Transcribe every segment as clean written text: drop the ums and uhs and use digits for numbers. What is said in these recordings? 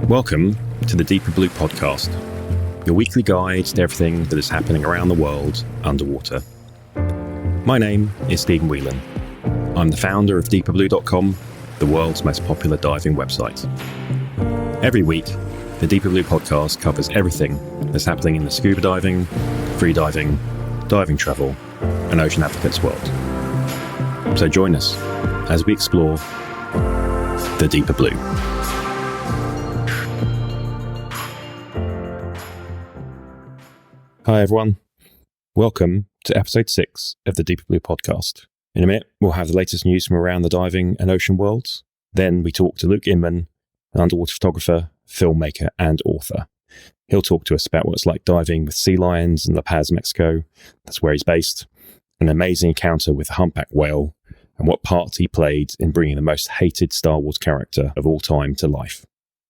Welcome to the Deeper Blue podcast, your weekly guide to everything that is happening around the world underwater. My name is Stephen Whelan. I'm the founder of DeeperBlue.com, the world's most popular diving website. Every week, the Deeper Blue podcast covers everything that's happening in the scuba diving, free diving, diving travel, and ocean advocates world. So join us as we explore the Deeper Blue. Hi everyone, welcome to episode 6 of the Deeper Blue podcast. In a minute, we'll have the latest news from around the diving and ocean worlds. Then we talk to Luke Inman, an underwater photographer, filmmaker and author. He'll talk to us about what it's like diving with sea lions in La Paz, Mexico. That's where he's based. An amazing encounter with a humpback whale and what part he played in bringing the most hated Star Wars character of all time to life.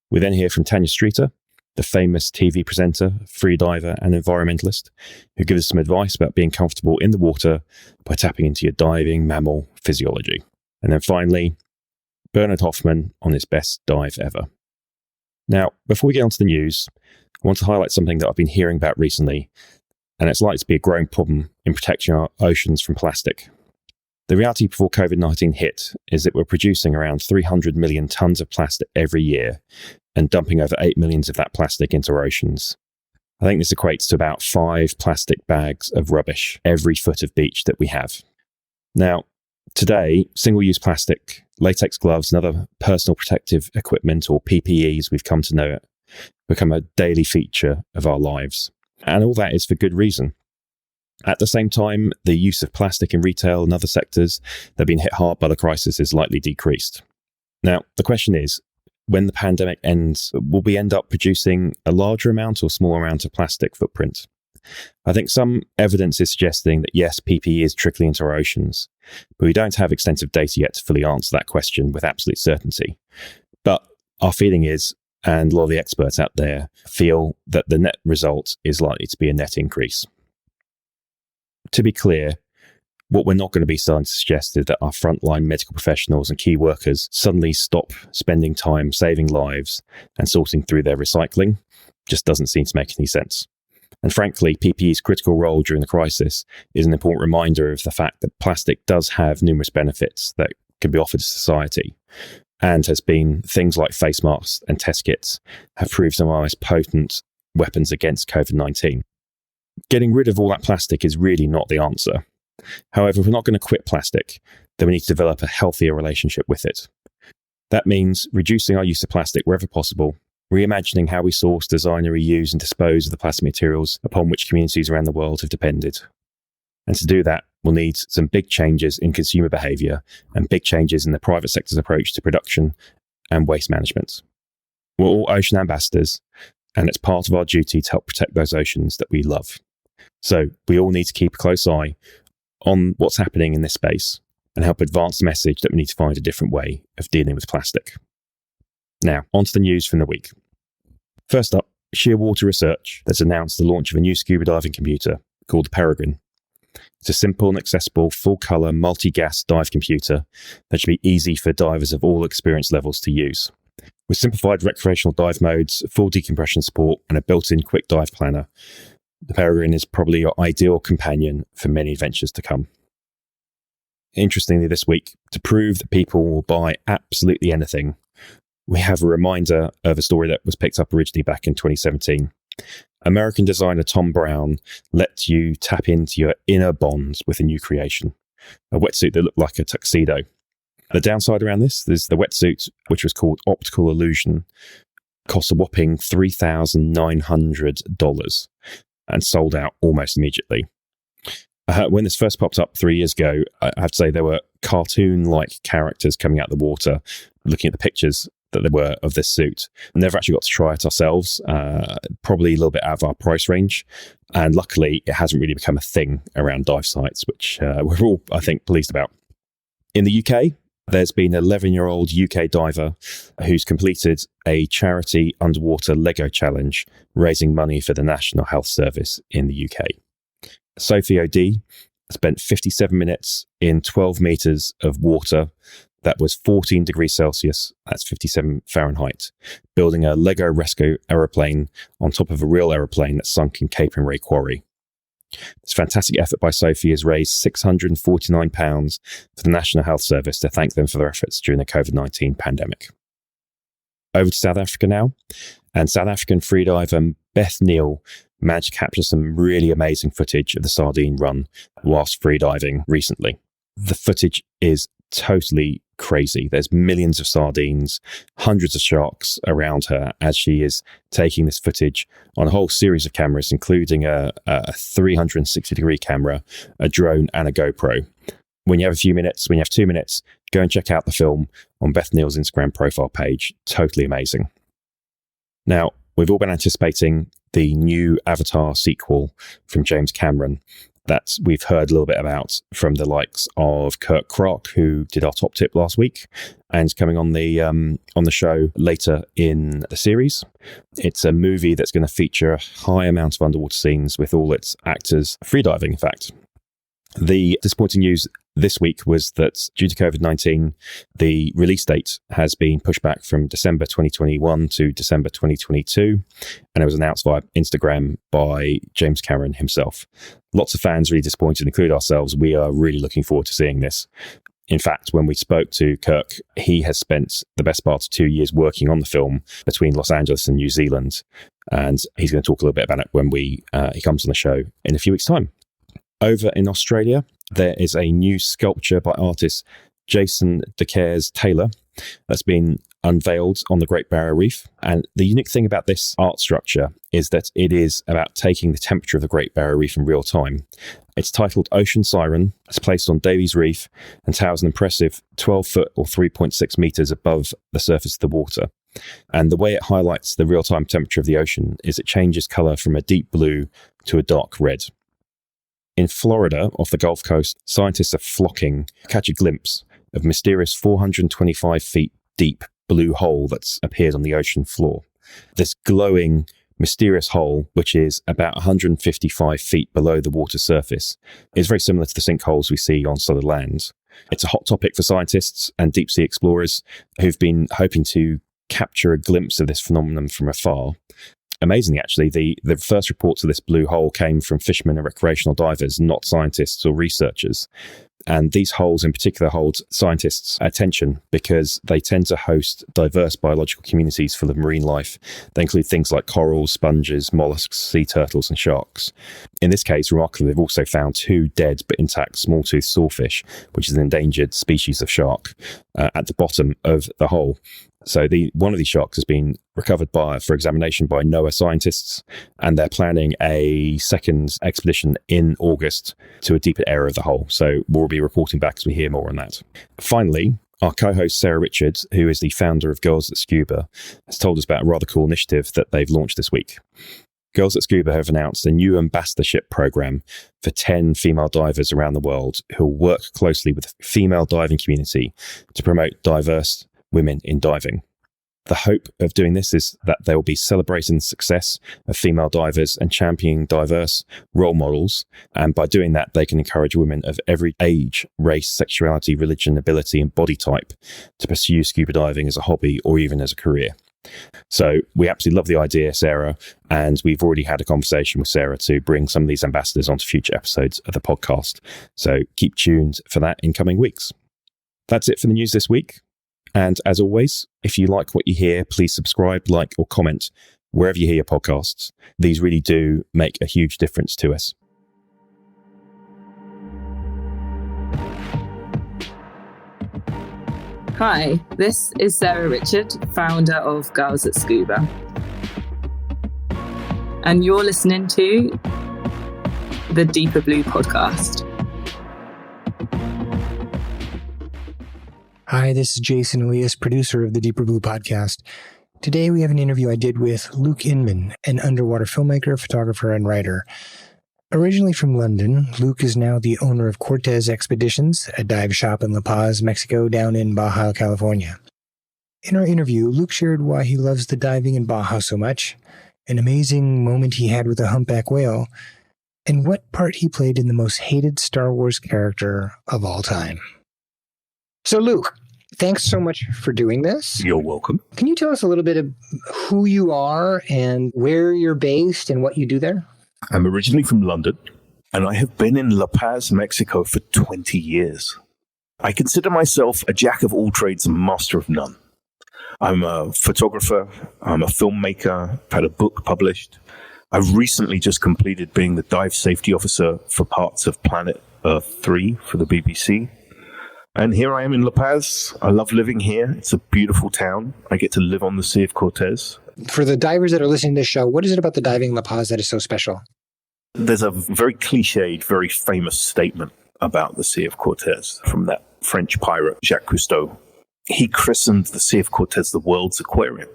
We then hear from Tanya Streeter, the famous TV presenter, freediver and environmentalist, who gives us some advice about being comfortable in the water by tapping into your diving mammal physiology. And then finally, Bernhard Hofmann on his best dive ever. Now, before we get on to the news, I want to highlight something that I've been hearing about recently, and it's likely to be a growing problem in protecting our oceans from plastic. The reality before COVID-19 hit is that we're producing around 300 million tons of plastic every year and dumping over 8 million of that plastic into our oceans. I think this equates to about 5 plastic bags of rubbish every foot of beach that we have. Now, today, single-use plastic, latex gloves and other personal protective equipment, or PPEs we've come to know it, become a daily feature of our lives. And all that is for good reason. At the same time, the use of plastic in retail and other sectors that have been hit hard by the crisis is likely decreased. Now, the question is, when the pandemic ends, will we end up producing a larger amount or smaller amount of plastic footprint? I think some evidence is suggesting that yes, PPE is trickling into our oceans, but we don't have extensive data yet to fully answer that question with absolute certainty. But our feeling is, and a lot of the experts out there feel, that the net result is likely to be a net increase. To be clear, what we're not going to be starting to suggest is that our frontline medical professionals and key workers suddenly stop spending time saving lives and sorting through their recycling. Just doesn't seem to make any sense. And frankly, PPE's critical role during the crisis is an important reminder of the fact that plastic does have numerous benefits that can be offered to society, and has been things like face masks and test kits have proved some of our most potent weapons against COVID-19. Getting rid of all that plastic is really not the answer. However, if we're not going to quit plastic, then we need to develop a healthier relationship with it. That means reducing our use of plastic wherever possible, reimagining how we source, design, and reuse and dispose of the plastic materials upon which communities around the world have depended. And to do that, we'll need some big changes in consumer behaviour and big changes in the private sector's approach to production and waste management. We're all ocean ambassadors, and it's part of our duty to help protect those oceans that we love. So we all need to keep a close eye on what's happening in this space and help advance the message that we need to find a different way of dealing with plastic. Now, on to the news from the week. First up, Shearwater Research has announced the launch of a new scuba diving computer called the Peregrine. It's a simple and accessible full-colour multi-gas dive computer that should be easy for divers of all experience levels to use. With simplified recreational dive modes, full decompression support and a built-in quick dive planner, the Peregrine is probably your ideal companion for many adventures to come. Interestingly, this week, to prove that people will buy absolutely anything, we have a reminder of a story that was picked up originally back in 2017. American designer Tom Brown lets you tap into your inner bonds with a new creation, a wetsuit that looked like a tuxedo. The downside around this is the wetsuit, which was called Optical Illusion, cost a whopping $3,900 and sold out almost immediately. When this first popped up 3 years ago, I have to say there were cartoon-like characters coming out of the water, looking at the pictures that there were of this suit. Never actually got to try it ourselves, probably a little bit out of our price range. And luckily, it hasn't really become a thing around dive sites, which we're all, I think, pleased about. In the UK, there's been an 11-year-old UK diver who's completed a charity underwater Lego challenge, raising money for the National Health Service in the UK. Sophie O'D spent 57 minutes in 12 meters of water that was 14 degrees Celsius, that's 57 Fahrenheit, building a Lego rescue aeroplane on top of a real aeroplane that sunk in Capernwray Quarry. This fantastic effort by Sophie has raised £649 for the National Health Service to thank them for their efforts during the COVID-19 pandemic. Over to South Africa now, and South African freediver Beth Neal managed to capture some really amazing footage of the sardine run whilst freediving recently. The footage is totally crazy. There's millions of sardines, hundreds of sharks around her as she is taking this footage on a whole series of cameras, including a 360-degree camera, a drone, and a GoPro. When you have 2 minutes, go and check out the film on Beth Neal's Instagram profile page. Totally amazing. Now, we've all been anticipating the new Avatar sequel from James Cameron that we've heard a little bit about from the likes of Kirk Kroc, who did our top tip last week and coming on the show later in the series. It's a movie that's going to feature a high amount of underwater scenes with all its actors freediving, in fact. The disappointing news this week was that due to COVID-19, the release date has been pushed back from December 2021 to December 2022, and it was announced via Instagram by James Cameron himself. Lots of fans really disappointed, including ourselves. We are really looking forward to seeing this. In fact, when we spoke to Kirk, he has spent the best part of 2 years working on the film between Los Angeles and New Zealand, and he's going to talk a little bit about it when he comes on the show in a few weeks' time. Over in Australia, there is a new sculpture by artist Jason DeCaires-Taylor that's been unveiled on the Great Barrier Reef. And the unique thing about this art structure is that it is about taking the temperature of the Great Barrier Reef in real time. It's titled Ocean Siren. It's placed on Davies Reef and towers an impressive 12 foot or 3.6 meters above the surface of the water. And the way it highlights the real-time temperature of the ocean is it changes color from a deep blue to a dark red. In Florida, off the Gulf Coast, scientists are flocking to catch a glimpse of a mysterious 425 feet deep blue hole that's appeared on the ocean floor. This glowing, mysterious hole, which is about 155 feet below the water surface, is very similar to the sinkholes we see on solid land. It's a hot topic for scientists and deep sea explorers who've been hoping to capture a glimpse of this phenomenon from afar. Amazingly, actually, the first reports of this blue hole came from fishermen and recreational divers, not scientists or researchers. And these holes in particular hold scientists' attention because they tend to host diverse biological communities full of marine life. They include things like corals, sponges, mollusks, sea turtles, and sharks. In this case, remarkably, they've also found 2 dead but intact small-toothed sawfish, which is an endangered species of shark, at the bottom of the hole. So one of these sharks has been recovered for examination by NOAA scientists, and they're planning a second expedition in August to a deeper area of the hole. So we'll be reporting back as we hear more on that. Finally, our co-host Sarah Richards, who is the founder of Girls at Scuba, has told us about a rather cool initiative that they've launched this week. Girls at Scuba have announced a new ambassadorship program for 10 female divers around the world who will work closely with the female diving community to promote diverse women in diving. The hope of doing this is that they will be celebrating the success of female divers and championing diverse role models. And by doing that, they can encourage women of every age, race, sexuality, religion, ability, and body type to pursue scuba diving as a hobby or even as a career. So we absolutely love the idea, Sarah, and we've already had a conversation with Sarah to bring some of these ambassadors onto future episodes of the podcast. So keep tuned for that in coming weeks. That's it for the news this week. And as always, if you like what you hear, please subscribe, like, or comment wherever you hear your podcasts. These really do make a huge difference to us. Hi, this is Sarah Richard, founder of Girls at Scuba. And you're listening to the DeeperBlue podcast. Hi, this is Jason Elias, producer of the DeeperBlue podcast. Today we have an interview I did with Luke Inman, an underwater filmmaker, photographer, and writer. Originally from London, Luke is now the owner of Cortez Expeditions, a dive shop in La Paz, Mexico, down in Baja, California. In our interview, Luke shared why he loves the diving in Baja so much, an amazing moment he had with a humpback whale, and what part he played in the most hated Star Wars character of all time. So Luke, thanks so much for doing this. You're welcome. Can you tell us a little bit of who you are and where you're based and what you do there? I'm originally from London, and I have been in La Paz, Mexico for 20 years. I consider myself a jack of all trades and master of none. I'm a photographer, I'm a filmmaker, I've had a book published. I've recently just completed being the dive safety officer for parts of Planet Earth 3 for the BBC. And here I am in La Paz. I love living here. It's a beautiful town. I get to live on the Sea of Cortez. For the divers that are listening to this show, what is it about the diving in La Paz that is so special? There's a very cliched, very famous statement about the Sea of Cortez from that French pirate, Jacques Cousteau. He christened the Sea of Cortez the world's aquarium.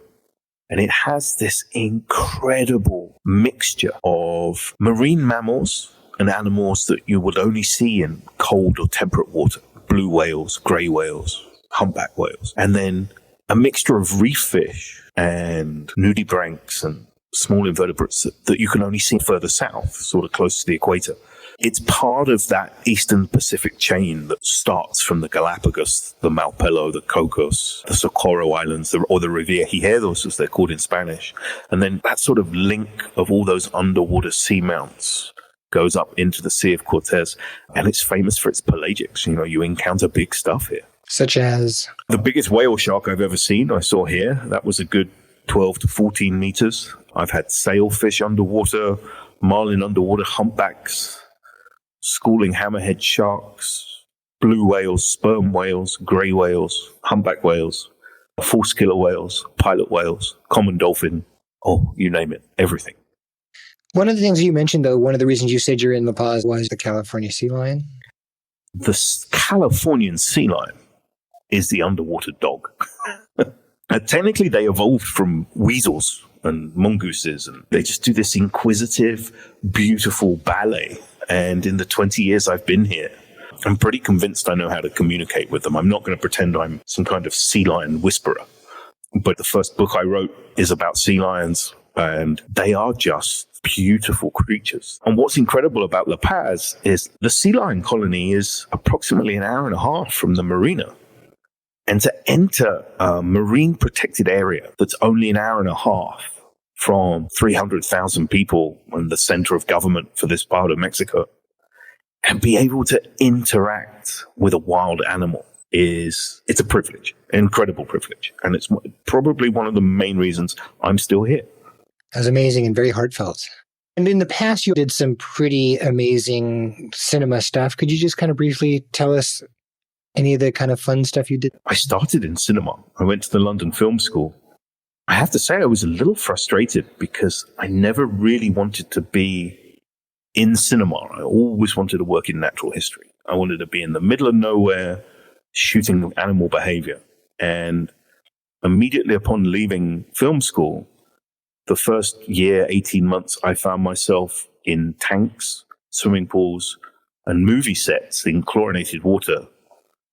And it has this incredible mixture of marine mammals and animals that you would only see in cold or temperate water. Blue whales, grey whales, humpback whales, and then a mixture of reef fish and nudibranchs and small invertebrates that you can only see further south, sort of close to the equator. It's part of that Eastern Pacific chain that starts from the Galapagos, the Malpelo, the Cocos, the Socorro Islands, or the Reviejigedos, as they're called in Spanish. And then that sort of link of all those underwater seamounts goes up into the Sea of Cortez, and it's famous for its pelagics. You know, you encounter big stuff here. Such as? The biggest whale shark I've ever seen, I saw here. That was a good 12 to 14 meters. I've had sailfish underwater, marlin underwater, humpbacks, schooling hammerhead sharks, blue whales, sperm whales, grey whales, humpback whales, false killer whales, pilot whales, common dolphin. Oh, you name it, everything. One of the things you mentioned, though, one of the reasons you said you're in La Paz was the California sea lion. The Californian sea lion is the underwater dog. Technically, they evolved from weasels and mongooses, and they just do this inquisitive, beautiful ballet. And in the 20 years I've been here, I'm pretty convinced I know how to communicate with them. I'm not going to pretend I'm some kind of sea lion whisperer. But the first book I wrote is about sea lions, and they are just beautiful creatures. And what's incredible about La Paz is the sea lion colony is approximately an hour and a half from the marina. And to enter a marine protected area that's only an hour and a half from 300,000 people and the center of government for this part of Mexico, and be able to interact with a wild animal it's a privilege, an incredible privilege. And it's probably one of the main reasons I'm still here. That was amazing and very heartfelt. And in the past, you did some pretty amazing cinema stuff. Could you just kind of briefly tell us any of the kind of fun stuff you did? I started in cinema. I went to the London Film School. I have to say I was a little frustrated because I never really wanted to be in cinema. I always wanted to work in natural history. I wanted to be in the middle of nowhere shooting animal behavior. And immediately upon leaving film school, the first year, 18 months, I found myself in tanks, swimming pools, and movie sets in chlorinated water,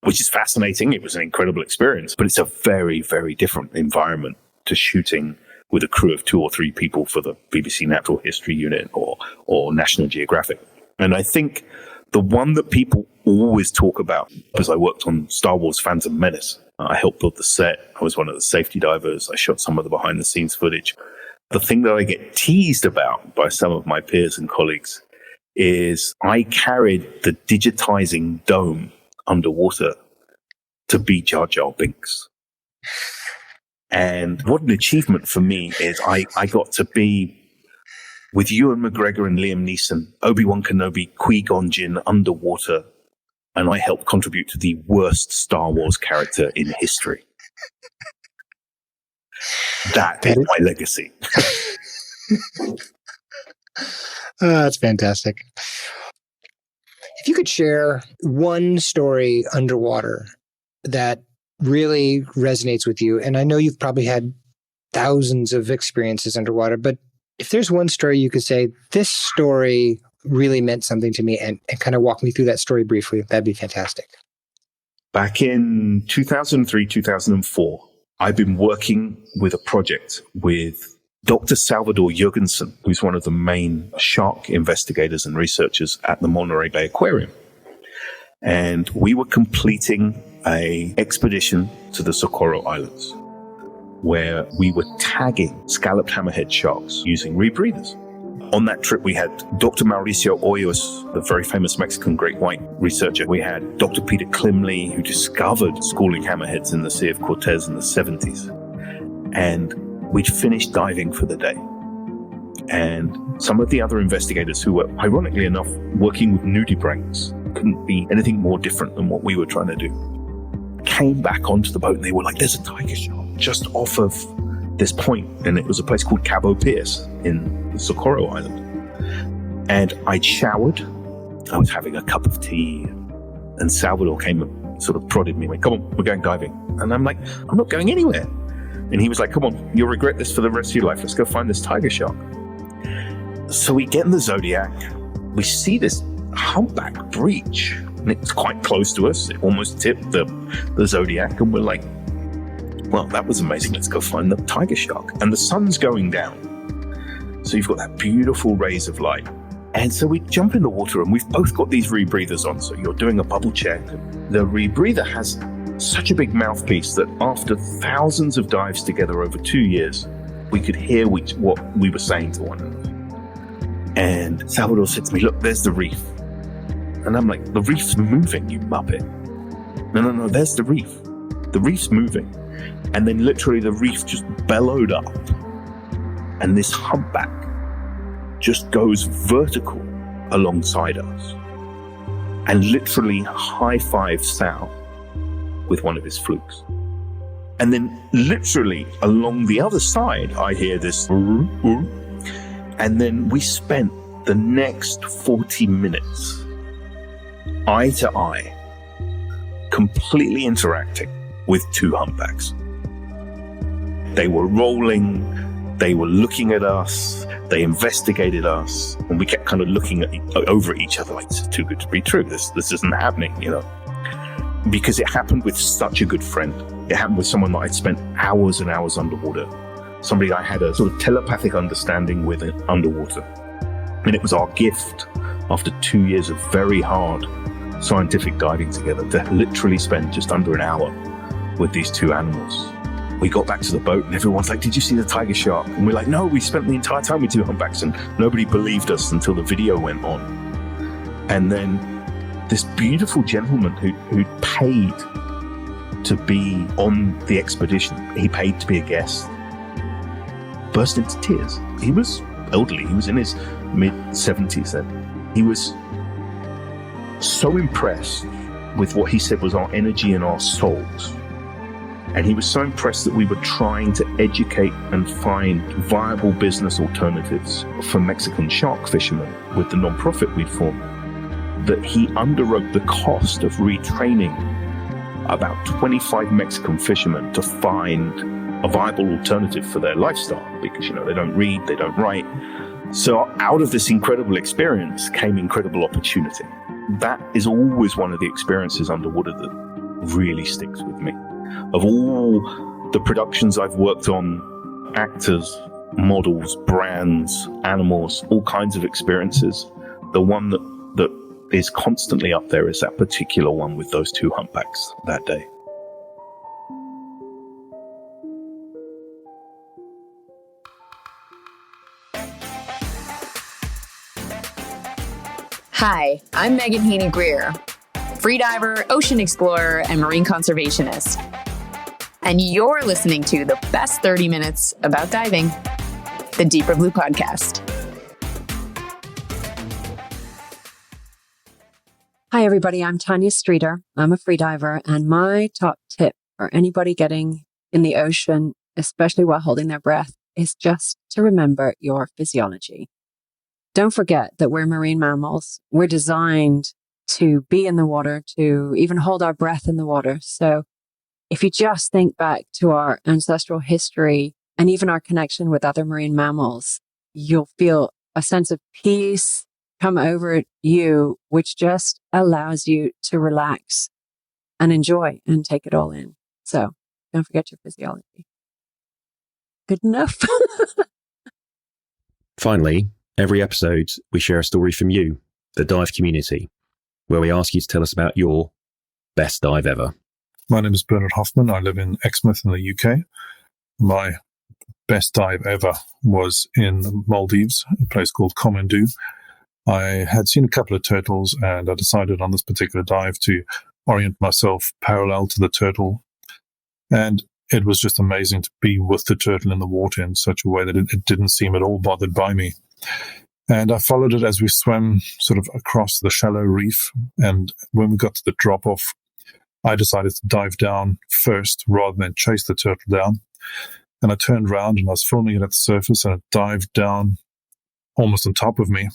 which is fascinating. It was an incredible experience, but it's a very, very different environment to shooting with a crew of 2 or 3 people for the BBC Natural History Unit or National Geographic. And I think the one that people always talk about, because I worked on Star Wars Phantom Menace, I helped build the set. I was one of the safety divers. I shot some of the behind the scenes footage. The thing that I get teased about by some of my peers and colleagues is I carried the digitizing dome underwater to be Jar Jar Binks. And what an achievement for me is I got to be with Ewan McGregor and Liam Neeson, Obi-Wan Kenobi, Qui-Gon Jinn underwater, and I helped contribute to the worst Star Wars character in history. That is my legacy. That's fantastic. If you could share one story underwater that really resonates with you, and I know you've probably had thousands of experiences underwater, but if there's one story you could say, this story really meant something to me, and kind of walk me through that story briefly, that'd be fantastic. Back in 2003, 2004, I've been working with a project with Dr. Salvador Jurgensen, who's one of the main shark investigators and researchers at the Monterey Bay Aquarium. And we were completing an expedition to the Socorro Islands, where we were tagging scalloped hammerhead sharks using rebreathers. On that trip, we had Dr. Mauricio Hoyos, the very famous Mexican great white researcher. We had Dr. Peter Klimley, who discovered schooling hammerheads in the Sea of Cortez in the 70s. And we'd finished diving for the day. And some of the other investigators who were, ironically enough, working with nudibranchs, couldn't be anything more different than what we were trying to do, came back onto the boat and they were like, there's a tiger shark just off of this point. And it was a place called Cabo Pierce in the Socorro Island. And I'd showered. I was having a cup of tea. And Salvador came and sort of prodded me, went, come on, we're going diving. And I'm like, I'm not going anywhere. And he was like, come on, you'll regret this for the rest of your life. Let's go find this tiger shark. So we get in the Zodiac. We see this humpback breach. And it's quite close to us. It almost tipped the Zodiac. And we're like, well, that was amazing. Let's go find the tiger shark. And the sun's going down. So you've got that beautiful rays of light. And so we jump in the water and we've both got these rebreathers on. So you're doing a bubble check. The rebreather has such a big mouthpiece that after thousands of dives together over 2 years, we could hear what we were saying to one another. And Salvador said to me, look, there's the reef. And I'm like, the reef's moving, you muppet. No, there's the reef. The reef's moving. And then literally the reef just bellowed up. And this humpback just goes vertical alongside us. And literally high-fives Sal with one of his flukes. And then literally along the other side, I hear this. And then we spent the next 40 minutes eye to eye, completely interacting with two humpbacks. They were rolling, they were looking at us, they investigated us, and we kept kind of looking over at each other like, this is too good to be true. This isn't happening, you know. Because it happened with such a good friend. It happened with someone that I'd spent hours and hours underwater. Somebody I had a sort of telepathic understanding with underwater. And it was our gift after 2 years of very hard scientific diving together to literally spend just under an hour with these two animals. We got back to the boat and everyone's like, did you see the tiger shark? And we're like, no, we spent the entire time with two humpbacks, and nobody believed us until the video went on. And then this beautiful gentleman who'd paid to be on the expedition, he paid to be a guest, burst into tears. He was elderly. He was in his mid-70s then. He was so impressed with what he said was our energy and our souls. And he was so impressed that we were trying to educate and find viable business alternatives for Mexican shark fishermen with the nonprofit we'd formed, that he underwrote the cost of retraining about 25 Mexican fishermen to find a viable alternative for their lifestyle, because, you know, they don't read, they don't write. So out of this incredible experience came incredible opportunity. That is always one of the experiences underwater that really sticks with me. Of all the productions I've worked on, actors, models, brands, animals, all kinds of experiences, the one that is constantly up there is that particular one with those two humpbacks that day. Hi, I'm Megan Haney-Greer, freediver, ocean explorer, and marine conservationist. And you're listening to the best 30 minutes about diving, the Deeper Blue podcast. Hi, everybody. I'm Tanya Streeter. I'm a freediver, and my top tip for anybody getting in the ocean, especially while holding their breath, is just to remember your physiology. Don't forget that we're marine mammals. We're designed to be in the water, to even hold our breath in the water. So if you just think back to our ancestral history and even our connection with other marine mammals, you'll feel a sense of peace come over you, which just allows you to relax and enjoy and take it all in. So don't forget your physiology. Good enough. Finally, every episode, we share a story from you, the dive community, where we ask you to tell us about your best dive ever. My name is Bernhard Hofmann. I live in Exmouth in the UK. My best dive ever was in the Maldives, a place called Komandu. I had seen a couple of turtles, and I decided on this particular dive to orient myself parallel to the turtle. And it was just amazing to be with the turtle in the water in such a way that it didn't seem at all bothered by me. And I followed it as we swam sort of across the shallow reef. And when we got to the drop-off, I decided to dive down first rather than chase the turtle down. And I turned around and I was filming it at the surface, and it dived down almost on top of me,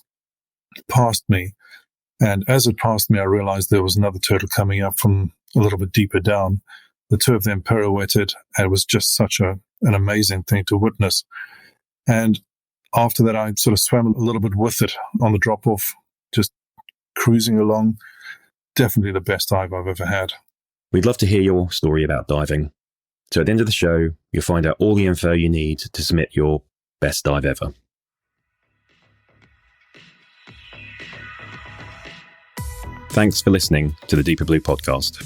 past me. And as it passed me, I realized there was another turtle coming up from a little bit deeper down. The two of them pirouetted, and it was just such an amazing thing to witness. And after that, I sort of swam a little bit with it on the drop-off, just cruising along. Definitely the best dive I've ever had. We'd love to hear your story about diving. So at the end of the show, you'll find out all the info you need to submit your best dive ever. Thanks for listening to the Deeper Blue podcast.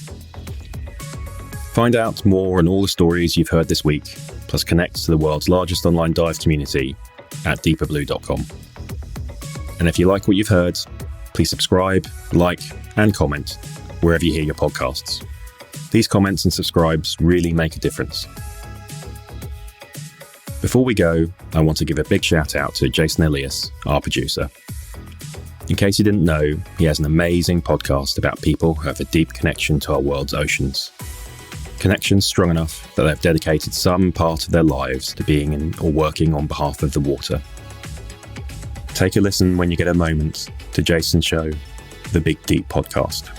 Find out more on all the stories you've heard this week, plus connect to the world's largest online dive community at DeeperBlue.com. And if you like what you've heard, please subscribe, like, and comment wherever you hear your podcasts. These comments and subscribes really make a difference. Before we go, I want to give a big shout out to Jason Elias, our producer. In case you didn't know, he has an amazing podcast about people who have a deep connection to our world's oceans. Connections strong enough that they've dedicated some part of their lives to being in or working on behalf of the water. Take a listen when you get a moment to Jason's show, The Big Deep Podcast.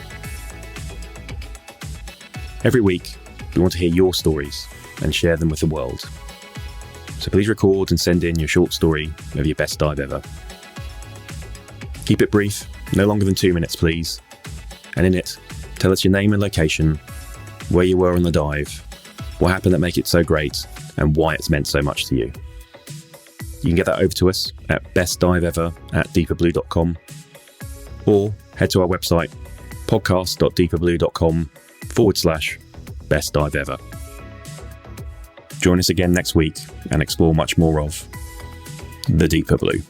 Every week, we want to hear your stories and share them with the world. So please record and send in your short story of your best dive ever. Keep it brief, no longer than 2 minutes, please. And in it, tell us your name and location, where you were on the dive, what happened that made it so great, and why it's meant so much to you. You can get that over to us at bestdiveever@DeeperBlue.com, or head to our website, podcast.DeeperBlue.com/bestdiveever. Join us again next week and explore much more of the Deeper Blue.